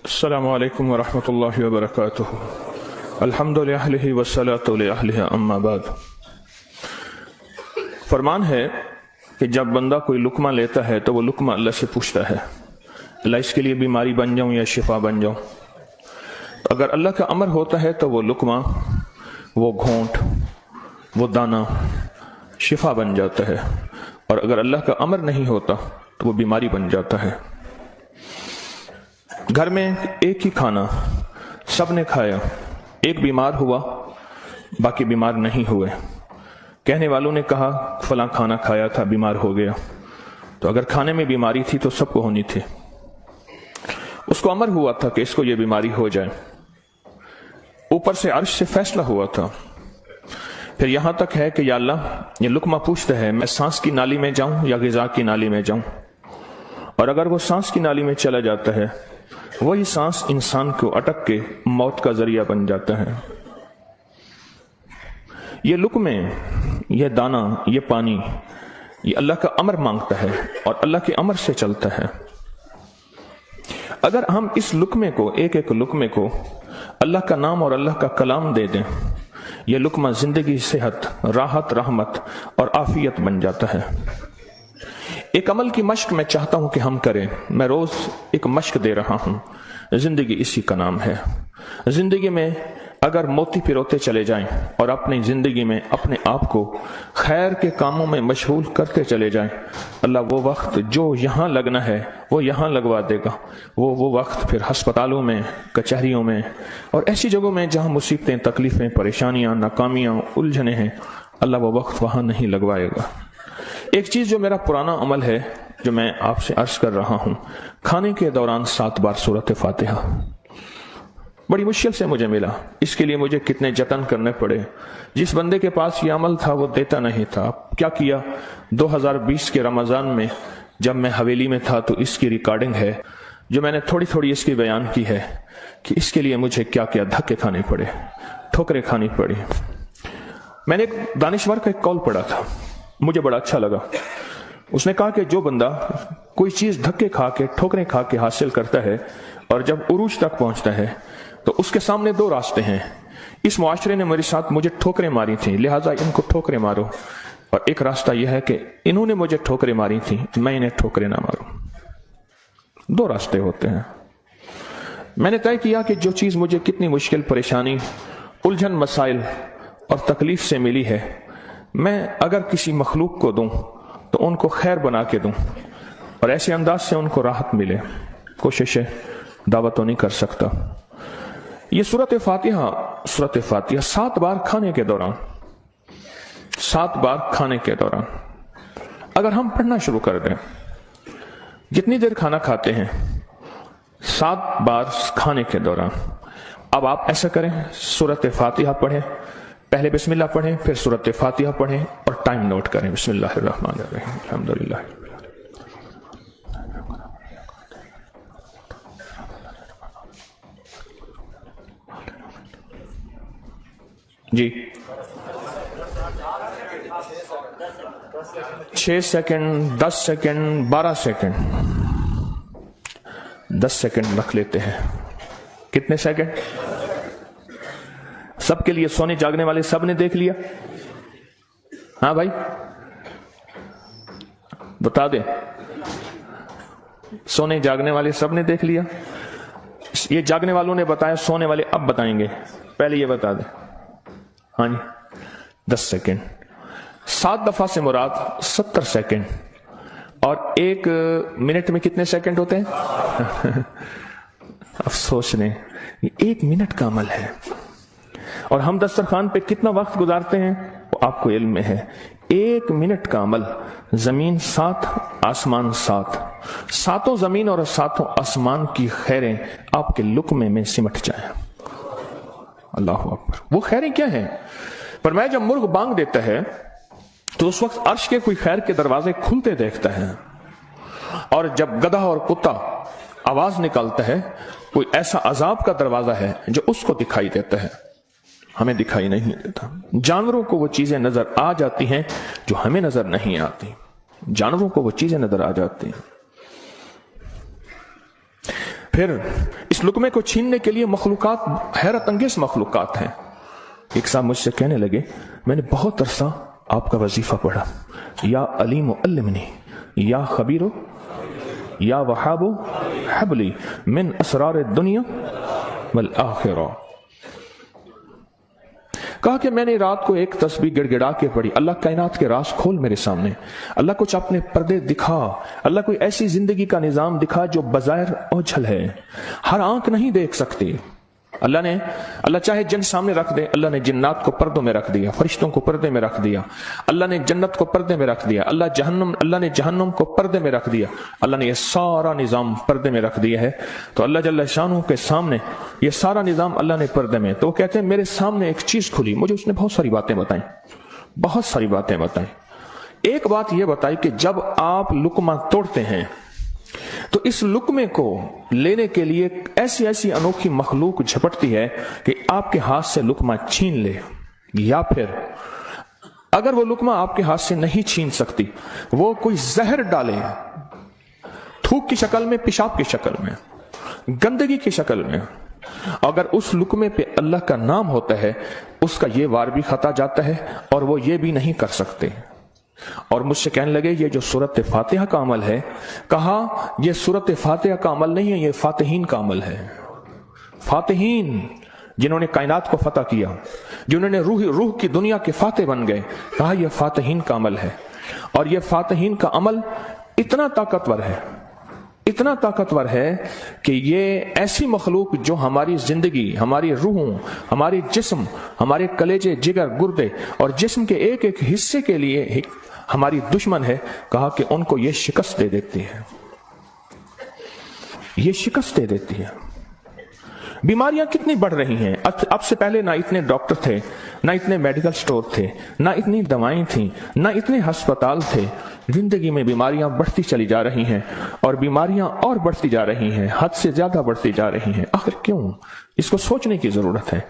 السلام علیکم ورحمۃ اللہ وبرکاتہ۔ الحمد للہ والصلاۃ علیہ اما بعد۔ فرمان ہے کہ جب بندہ کوئی لقمہ لیتا ہے تو وہ لقمہ اللہ سے پوچھتا ہے، اللہ اس کے لیے بیماری بن جاؤں یا شفا بن جاؤں۔ اگر اللہ کا امر ہوتا ہے تو وہ لقمہ، وہ گھونٹ، وہ دانہ شفا بن جاتا ہے، اور اگر اللہ کا امر نہیں ہوتا تو وہ بیماری بن جاتا ہے۔ گھر میں ایک ہی کھانا سب نے کھایا، ایک بیمار ہوا باقی بیمار نہیں ہوئے۔ کہنے والوں نے کہا فلاں کھانا کھایا تھا بیمار ہو گیا، تو اگر کھانے میں بیماری تھی تو سب کو ہونی تھی۔ اس کو امر ہوا تھا کہ اس کو یہ بیماری ہو جائے، اوپر سے عرش سے فیصلہ ہوا تھا۔ پھر یہاں تک ہے کہ یا اللہ یہ لقمہ پوچھتا ہے میں سانس کی نالی میں جاؤں یا غذا کی نالی میں جاؤں، اور اگر وہ سانس کی نالی میں چلا جاتا ہے وہی سانس انسان کو اٹک کے موت کا ذریعہ بن جاتا ہے۔ یہ لقمے، یہ دانہ، یہ پانی، یہ اللہ کا امر مانگتا ہے اور اللہ کے امر سے چلتا ہے۔ اگر ہم اس لقمے کو، ایک ایک لقمے کو اللہ کا نام اور اللہ کا کلام دے دیں، یہ لقمہ زندگی، صحت، راحت، رحمت اور عافیت بن جاتا ہے۔ ایک عمل کی مشق میں چاہتا ہوں کہ ہم کریں۔ میں روز ایک مشق دے رہا ہوں، زندگی اسی کا نام ہے۔ زندگی میں اگر موتی پروتے چلے جائیں اور اپنی زندگی میں اپنے آپ کو خیر کے کاموں میں مشغول کرتے چلے جائیں، اللہ وہ وقت جو یہاں لگنا ہے وہ یہاں لگوا دے گا۔ وہ وقت پھر ہسپتالوں میں، کچہریوں میں اور ایسی جگہوں میں جہاں مصیبتیں، تکلیفیں، پریشانیاں، ناکامیاں، الجھنیں ہیں، اللہ وہ وقت وہاں نہیں لگوائے گا۔ ایک چیز جو میرا پرانا عمل ہے، جو میں آپ سے عرض کر رہا ہوں، کھانے کے دوران 7 بار سورۃ فاتحہ۔ بڑی مشکل سے مجھے ملا، اس کے لیے مجھے کتنے جتن کرنے پڑے۔ جس بندے کے پاس یہ عمل تھا وہ دیتا نہیں تھا۔ کیا کیا، 2020 کے رمضان میں جب میں حویلی میں تھا تو اس کی ریکارڈنگ ہے جو میں نے تھوڑی تھوڑی اس کی بیان کی ہے کہ اس کے لیے مجھے کیا کیا دھکے کھانے پڑے، ٹھوکریں کھانی پڑی۔ میں نے ایک دانشور کا ایک قول پڑھا تھا، مجھے بڑا اچھا لگا۔ اس نے کہا کہ جو بندہ کوئی چیز دھکے کھا کے، ٹھوکریں کھا کے حاصل کرتا ہے اور جب عروج تک پہنچتا ہے تو اس کے سامنے 2 راستے ہیں۔ اس معاشرے نے میرے ساتھ مجھے ٹھوکریں ماری تھیں، لہٰذا ان کو ٹھوکریں مارو، اور ایک راستہ یہ ہے کہ انہوں نے مجھے ٹھوکریں ماری تھیں، میں انہیں ٹھوکریں نہ ماروں۔ 2 راستے ہوتے ہیں۔ میں نے طے کیا کہ جو چیز مجھے کتنی مشکل، پریشانی، الجھن، مسائل اور تکلیف سے ملی ہے، میں اگر کسی مخلوق کو دوں تو ان کو خیر بنا کے دوں اور ایسے انداز سے ان کو راحت ملے۔ کوشش ہے، دعوت تو نہیں کر سکتا۔ یہ سورۃ فاتحہ 7 بار کھانے کے دوران، 7 بار کھانے کے دوران اگر ہم پڑھنا شروع کر دیں، جتنی دیر کھانا کھاتے ہیں 7 بار کھانے کے دوران، اب آپ ایسا کریں، سورۃ فاتحہ پڑھیں، پہلے بسم اللہ پڑھیں، پھر سورۃ فاتحہ پڑھیں اور ٹائم نوٹ کریں۔ بسم اللہ الرحمن الرحیم، الحمدللہ۔ جی 6 سیکنڈ، 10 سیکنڈ، 12 سیکنڈ، 10 سیکنڈ رکھ لیتے ہیں۔ کتنے سیکنڈ؟ سب کے لیے، سونے جاگنے والے سب نے دیکھ لیا؟ ہاں بھائی بتا دیں، سونے جاگنے والے سب نے دیکھ لیا؟ یہ جاگنے والوں نے بتایا، سونے والے اب بتائیں گے، پہلے یہ بتا دیں۔ ہاں جی 10 سیکنڈ، 7 دفعہ سے مراد 70 سیکنڈ، اور 1 منٹ میں کتنے سیکنڈ ہوتے ہیں؟ افسوس نہیں، یہ 1 منٹ کا عمل ہے، اور ہم دسترخوان پہ کتنا وقت گزارتے ہیں وہ آپ کو علم میں ہے۔ 1 منٹ کا عمل، زمین 7، آسمان 7، 7 زمین اور 7 آسمان کی خیریں آپ کے لقمے میں سمٹ جائیں۔ اللہ اکبر۔ وہ خیریں کیا ہیں؟ فرمایا جب مرغ بانگ دیتا ہے تو اس وقت عرش کے کوئی خیر کے دروازے کھلتے دیکھتا ہے، اور جب گدھا اور کتا آواز نکالتا ہے کوئی ایسا عذاب کا دروازہ ہے جو اس کو دکھائی دیتا ہے، ہمیں دکھائی نہیں دیتا۔ جانوروں کو وہ چیزیں نظر آ جاتی ہیں جو ہمیں نظر نہیں آتی، جانوروں کو وہ چیزیں نظر آ جاتی ہیں۔ फिर इस लुकमे को छीनने के लिए मखलूकात, हैरत अंगेज मखलूकात हैं। एक साहब मुझसे कहने लगे, मैंने बहुत अरसा आपका वजीफा पढ़ा, या अलीम अल्लिमनी, या खबीरो, या वहाबो हबली मिन असरार दुनिया वल आखिरा। कहा कि मैंने रात को एक तस्बीह गिड़गिड़ा के पढ़ी, अल्लाह कायनात के राज खोल मेरे सामने, अल्लाह कुछ अपने पर्दे दिखा, अल्लाह कोई ऐसी जिंदगी का निजाम दिखा जो बज़ाहिर ओझल है, हर आंख नहीं देख सकती। अल्लाह चाहे जिन सामने रख दे, अल्लाह ने जिन्नात को पर्दों में रख दिया, फरिश्तों को पर्दे में रख दिया, अल्लाह ने जन्नत को पर्दे में रख दिया, अल्लाह ने जहन्नम को पर्दे में रख दिया, अल्लाह ने यह सारा निजाम पर्दे में रख दिया है। तो अल्लाह जल्ल शानहू के सामने यह सारा निजाम अल्लाह ने पर्दे में, तो वो कहते हैं मेरे सामने एक चीज खुली, मुझे उसने बहुत सारी बातें बताई, बहुत सारी बातें बताई। एक बात यह बताई कि जब आप लुकमा तोड़ते हैं तो इस लुकमे को लेने के लिए ऐसी ऐसी अनोखी मखलूक झपटती है कि आपके हाथ से लुकमा छीन ले, या फिर अगर वो लुकमा आपके हाथ से नहीं छीन सकती, वो कोई जहर डाले, थूक की शक्ल में, पेशाब की शक्ल में, गंदगी की शक्ल में। अगर उस लुकमे पे अल्लाह का नाम होता है, उसका ये वार भी खता जाता है और वो ये भी नहीं कर सकते। और मुझसे कहने लगे ये जो सूरत फातिहा का अमल है, कहा ये सूरत फातिहा का अमल नहीं है, ये फातिहीन का अमल है। फातिहीन जिन्होंने कायनात को फतह किया, जिन्होंने रूह की दुनिया के फातिह बन गए, कहा यह फातिहीन का अमल है। और यह फातिहीन का अमल इतना ताकतवर है, इतना ताकतवर है कि ये ऐसी मखलूक जो हमारी जिंदगी, हमारी रूहों, हमारी जिस्म, हमारे कलेजे, जिगर, गुर्दे और जिस्म के एक एक हिस्से के लिए हमारी दुश्मन है, कहा कि उनको ये शिकस्त दे देती है, ये शिकस्त दे देती है। बीमारियां कितनी बढ़ रही हैं। अब से पहले ना इतने डॉक्टर थे, ना इतने मेडिकल स्टोर थे, ना इतनी दवाएं थी, ना इतने अस्पताल थे। जिंदगी में बीमारियां बढ़ती चली जा रही हैं और बीमारियां और बढ़ती जा रही हैं, हद से ज्यादा बढ़ती जा रही हैं। आखिर क्यों? इसको सोचने की जरूरत है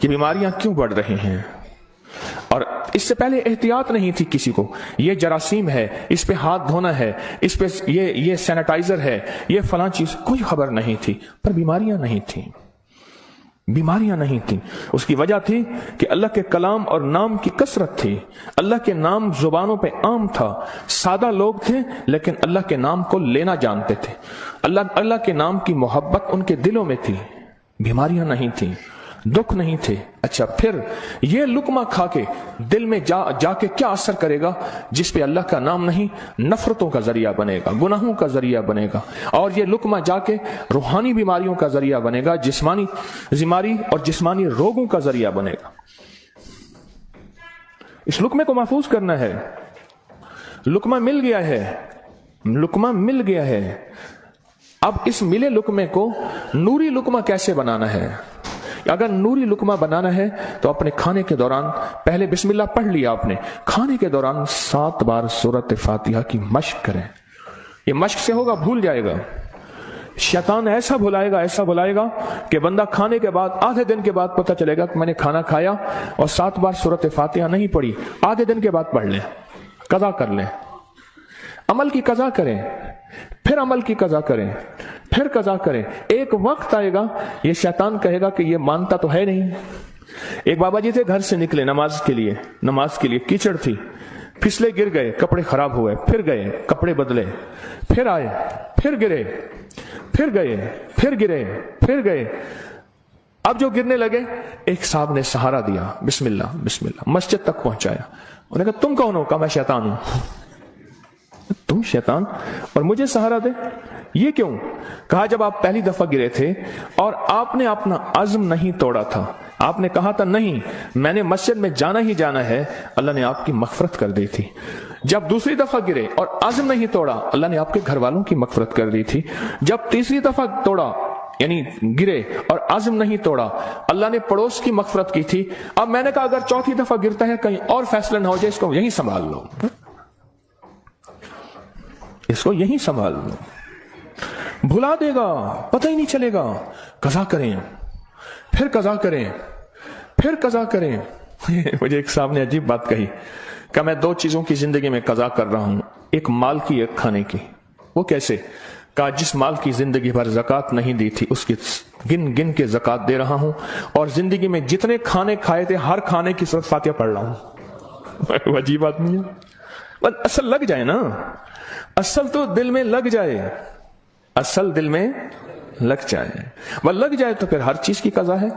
कि बीमारियां क्यों बढ़ रही हैं। और इससे पहले एहतियात नहीं थी किसी को, ये जरासीम है, इस पे हाथ धोना है, इस पे ये सैनिटाइजर है, ये फलां चीज, कोई खबर नहीं थी। पर बीमारियां नहीं थी, बीमारियां नहीं थी। उसकी वजह थी कि अल्लाह के कलाम और नाम की कसरत थी। अल्लाह के नाम जुबानों पे आम था, सादा लोग थे लेकिन अल्लाह के नाम को लेना जानते थे। अल्लाह के नाम की मोहब्बत उनके दिलों में थी। बीमारियां नहीं थी, दुख नहीं थे। अच्छा, फिर ये लुकमा खा के दिल में जाके क्या असर करेगा जिस पे अल्लाह का नाम नहीं, नफरतों का जरिया बनेगा, गुनाहों का जरिया बनेगा। और ये लुकमा जाके रूहानी बीमारियों का जरिया बनेगा, जिस्मानी बीमारी और जिस्मानी रोगों का जरिया बनेगा। इस लुकमे को महफूज करना है। लुकमा मिल गया है, लुकमा मिल गया है। अब इस मिले लुकमे को नूरी लुकमा कैसे बनाना है? अगर नूरी लुकमा बनाना है तो अपने खाने के दौरान पहले बिस्मिल्लाह पढ़ लिया आपने, खाने के दौरान 7 बार सूरत फातिहा की मश्क करें। ये मश्क से होगा, भूल जाएगा। शैतान ऐसा भुलाएगा कि बंदा खाने के बाद आधे दिन के बाद पता चलेगा कि मैंने खाना खाया और 7 बार सूरत फातिहा नहीं पढ़ी। आधे दिन के बाद पढ़ लें, कज़ा कर लें, अमल की कज़ा करें, फिर अमल की कज़ा करें, फिर कज़ा करें। एक वक्त आएगा ये शैतान कहेगा कि ये मानता तो है नहीं। एक बाबा जी थे, घर से निकले नमाज के लिए कीचड़ थी, फिसले, गिर गए, कपड़े खराब हुए, फिर गए, कपड़े बदले, फिर आए, फिर गिरे, फिर गए, फिर गिरे, फिर गए। अब जो गिरने लगे, एक साहब ने सहारा दिया, बिस्मिल्लाह बिस्मिल्लाह, मस्जिद तक पहुंचाया। उन्होंने कहा तुम कौन हो? कहा मैं शैतान हूं। तुम शैतान और मुझे सहारा दे, ये क्यों? कहा जब आप पहली दफा गिरे थे और आपने अपना अज़्म नहीं तोड़ा था, आपने कहा था नहीं मैंने मस्जिद में जाना ही जाना है, अल्लाह ने आपकी मग़फ़िरत कर दी थी। जब दूसरी दफा गिरे और अज़्म नहीं तोड़ा, अल्लाह ने आपके घर वालों की मग़फ़िरत कर दी थी। जब तीसरी दफा तोड़ा, यानी गिरे और अज़्म नहीं तोड़ा, अल्लाह ने पड़ोस की मग़फ़िरत की थी। अब मैंने कहा अगर चौथी दफा गिरता है कहीं और फैसला ना हो जाए, इसको यहीं संभाल लो, इसको यहीं संभाल लो, भुला देगा, पता ही नहीं चलेगा। कज़ा करें, फिर कज़ा करें, फिर कज़ा करें। मुझे एक साहब ने अजीब बात कही कि मैं 2 चीजों की जिंदगी में कज़ा कर रहा हूं, एक माल की, एक खाने की। वो कैसे? کہا जिस माल की जिंदगी भर ज़कात नहीं दी थी उसकी गिन गिन के ज़कात दे रहा हूं, और जिंदगी में जितने खाने खाए थे हर खाने की सूरत फातिहा पढ़ रहा हूं। अजीब आदमी है। बस असल लग जाए ना, असल तो दिल में लग जाए, असल दिल में लग जाए, वह लग जाए तो फिर हर चीज की कज़ा है।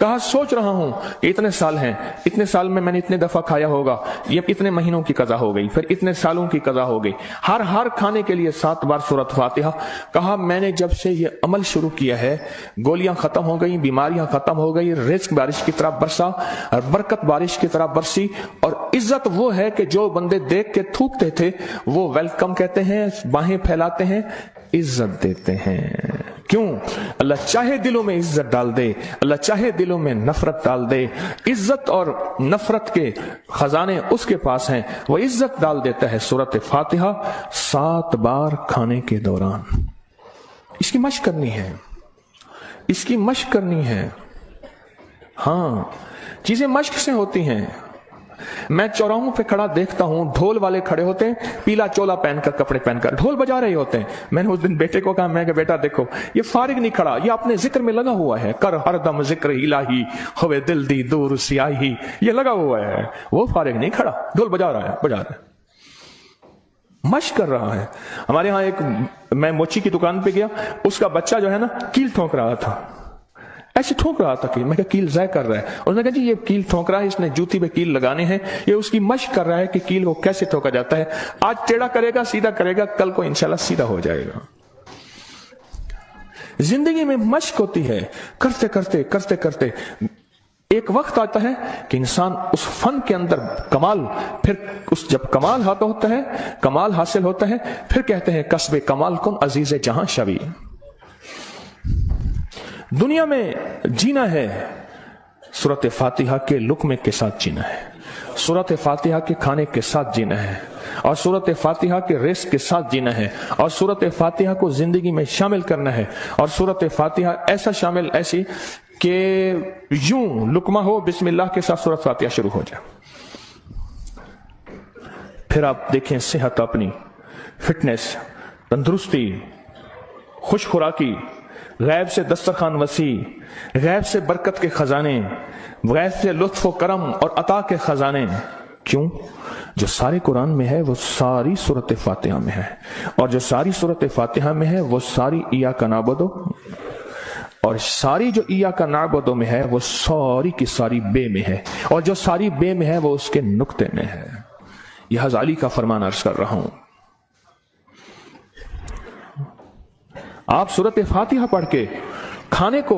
कहा सोच रहा हूं इतने साल हैं, इतने साल में मैंने इतने दफा खाया होगा, ये इतने महीनों की कज़ा हो गई, फिर इतने सालों की कज़ा हो गई, हर खाने के लिए 7 बार सूरत फातिहा। कहा मैंने जब से ये अमल शुरू किया है, गोलियां खत्म हो गई, बीमारियां खत्म हो गई, रिज़्क बारिश की तरह बरसा, बरकत बारिश की तरह बरसी, और इज्जत वो है कि जो बंदे देख के थूकते थे वो वेलकम कहते हैं, बाहें फैलाते हैं, इज्जत देते हैं। क्यों? अल्लाह चाहे दिलों में इज्जत डाल दे, अल्लाह चाहे दिलों में नफरत डाल दे। इज्जत और नफरत के खजाने उसके पास हैं, वह इज्जत डाल देता है। सूरत फातिहा 7 बार खाने के दौरान। इसकी मशक करनी है, इसकी मशक करनी है। हाँ, चीजें मशक से होती हैं। मैं चौराहों पे खड़ा देखता हूं, ढोल वाले खड़े होते हैं, पीला चोला पहनकर, कपड़े पहनकर ढोल बजा रहे होते हैं। मैंने उस दिन बेटे को कहा, मैं कि बेटा देखो ये फारिग नहीं खड़ा, ये अपने जिक्र में लगा हुआ है। कर हरदम जिक्र इलाही होवे दिल दी दूर सियाही, ये लगा हुआ है, वो फारिग नहीं खड़ा, ढोल बजा रहा है, मशक कर रहा है। हमारे यहाँ मैं मोची की दुकान पे गया, उसका बच्चा जो है ना कील ठोक रहा था, ऐसे ठोक रहा था कि मैं कील ज़ाय कर रहा है। उसने कहा जी ये कील ठोक रहा है, इसने जूती पे कील लगाने हैं, ये उसकी मशक कर रहा है कि कील को कैसे ठोका जाता है। आज टेढ़ा करेगा, सीधा करेगा, कल को इंशाल्लाह सीधा हो जाएगा। जिंदगी में मशक होती है, करते करते करते करते एक वक्त आता है कि इंसान उस फन के अंदर कमाल, फिर उस जब कमाल होता है, कमाल हासिल होता है, फिर कहते हैं कस्बे कमाल कुन अजीज जहां शवी। दुनिया में जीना है, सूरत फातिहा के लुक्मे के साथ जीना है, सूरत फातिहा के खाने के साथ जीना है, और सूरत फातिहा के रिस्क के साथ जीना है, और सूरत फातिहा को जिंदगी में शामिल करना है। और सूरत फातिहा ऐसा शामिल, ऐसी कि यूं लुकमा हो, बिस्मिल्लाह के साथ सूरत फातिहा शुरू हो जाए। फिर आप देखें सेहत, अपनी फिटनेस, तंदुरुस्ती, खुश खुराकी, गैब से दस्तरखान वसी, गैब से बरकत के खजाने, गैब से लुत्फ व करम और अता के खजाने। क्यों? जो सारे कुरान में है वो सारी सूरत फातिहा में है, और जो सारी सूरत फातिहा में है वो सारी इया का नाबुदो, और सारी जो इया का नाबुदो में है वो सारी की सारी बे में है, और जो सारी बे में है वो उसके नुक्ते में है। यह हज़ाली का फरमान अर्ज कर रहा हूं। आप सूरत फातिहा पढ़ के खाने को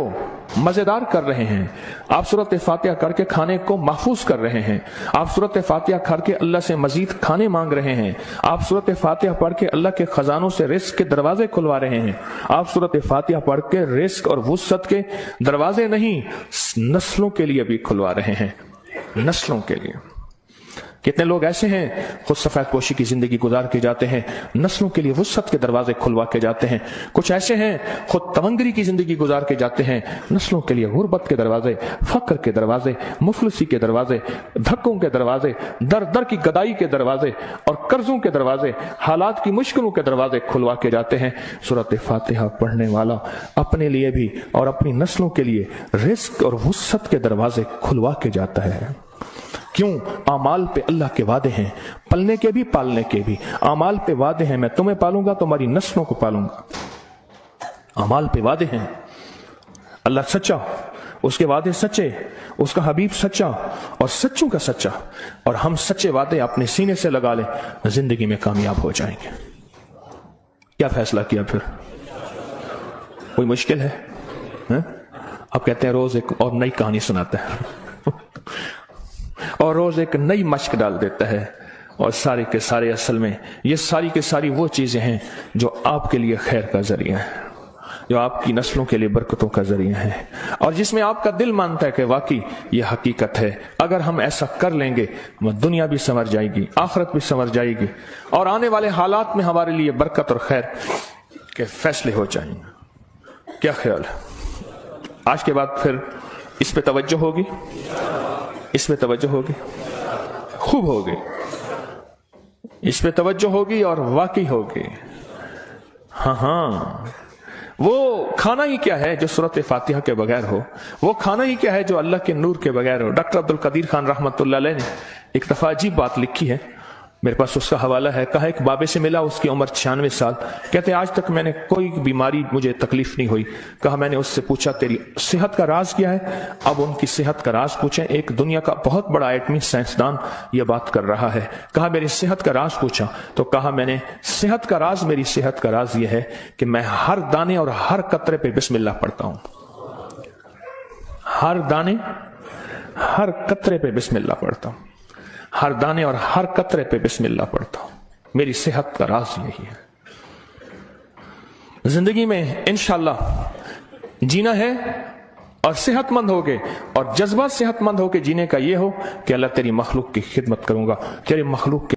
मजेदार कर रहे हैं, आप सूरत फातिहा करके खाने को महफूज कर रहे हैं, आप सूरत फातिहा करके अल्लाह से मजीद खाने मांग रहे हैं, आप सूरत फातिहा पढ़ के अल्लाह के खजानों से रिस्क के दरवाजे खुलवा रहे हैं, आप सूरत फातिहा पढ़ के रिस्क और वुसअत के दरवाजे नहीं, नस्लों के लिए भी खुलवा रहे हैं, नस्लों के लिए। कितने लोग ऐसे हैं खुद सफेद पोशी की जिंदगी गुजार के जाते हैं, नस्लों के लिए वुसअत के दरवाजे खुलवा के जाते हैं। कुछ ऐसे हैं खुद तवंगरी की जिंदगी गुजार के जाते हैं, नस्लों के लिए गुर्बत के दरवाजे, फक्र के दरवाजे, मुफलिसी के दरवाजे, धक्कों के दरवाजे, दर दर की गदाई के दरवाजे और कर्जों के दरवाजे, हालात की मुश्किलों के दरवाजे खुलवा के जाते हैं। सूरत फातिहा पढ़ने वाला अपने लिए भी और अपनी नस्लों के लिए रिस्क और वुसअत के दरवाजे खुलवा के जाता है। क्यों? आमाल पे अल्लाह के वादे हैं, पलने के भी पालने के भी। आमाल पे वादे हैं, मैं तुम्हें पालूंगा, तुम्हारी नस्लों को पालूंगा। आमाल पे वादे हैं, अल्लाह सच्चा, उसके वादे सच्चे, उसका हबीब सच्चा और सच्चों का सच्चा, और हम सच्चे वादे अपने सीने से लगा लें, जिंदगी में कामयाब हो जाएंगे। क्या फैसला किया फिर? कोई मुश्किल है? अब कहते हैं रोज एक और नई कहानी सुनाता है और रोज एक नई मशक डाल देता है, और सारे के सारे असल में ये सारी के सारी वो चीजें हैं जो आपके लिए खैर का जरिया है, जो आपकी नस्लों के लिए बरकतों का जरिया है, और जिसमें आपका दिल मानता है कि वाकई ये हकीकत है। अगर हम ऐसा कर लेंगे दुनिया भी संवर जाएगी, आखिरत भी संवर जाएगी, और आने वाले हालात में हमारे लिए बरकत और खैर के फैसले हो जाएंगे। क्या ख्याल है? आज के बाद फिर इस पे तवज्जो होगी, इस पे तवज्जो होगी, खूब होगी, इस पे तवज्जो होगी और वाकई होगी। ہاں وہ کھانا ہی کیا ہے جو سورۃ فاتحہ کے بغیر ہو، وہ کھانا ہی کیا ہے جو اللہ کے نور کے بغیر ہو۔ ڈاکٹر عبدالقدیر خان رحمۃ اللہ علیہ نے ایک دفعہ عجیب بات لکھی ہے، میرے پاس اس کا حوالہ ہے۔ کہا ایک بابے سے ملا، اس کی عمر 96 سال، کہتے آج تک میں نے کوئی بیماری مجھے تکلیف نہیں ہوئی۔ کہا میں نے اس سے پوچھا تیری صحت کا راز کیا ہے؟ اب ان کی صحت کا راز پوچھیں، ایک دنیا کا بہت بڑا ایٹمی سائنسدان یہ بات کر رہا ہے۔ کہا میری صحت کا راز پوچھا تو کہا میں نے صحت کا راز، میری صحت کا راز یہ ہے کہ میں ہر دانے اور ہر قطرے پہ بسم اللہ پڑھتا ہوں، ہر دانے ہر قطرے پہ بسم اللہ پڑھتا ہوں، ہر دانے اور ہر قطرے پہ بسم اللہ پڑھتا ہوں، میری صحت کا راز یہی ہے۔ زندگی میں انشاءاللہ جینا ہے اور صحت مند ہو کے، اور جذبہ صحت مند ہو کے جینے کا یہ ہو کہ اللہ تیری مخلوق کی خدمت کروں گا، تیری مخلوق کی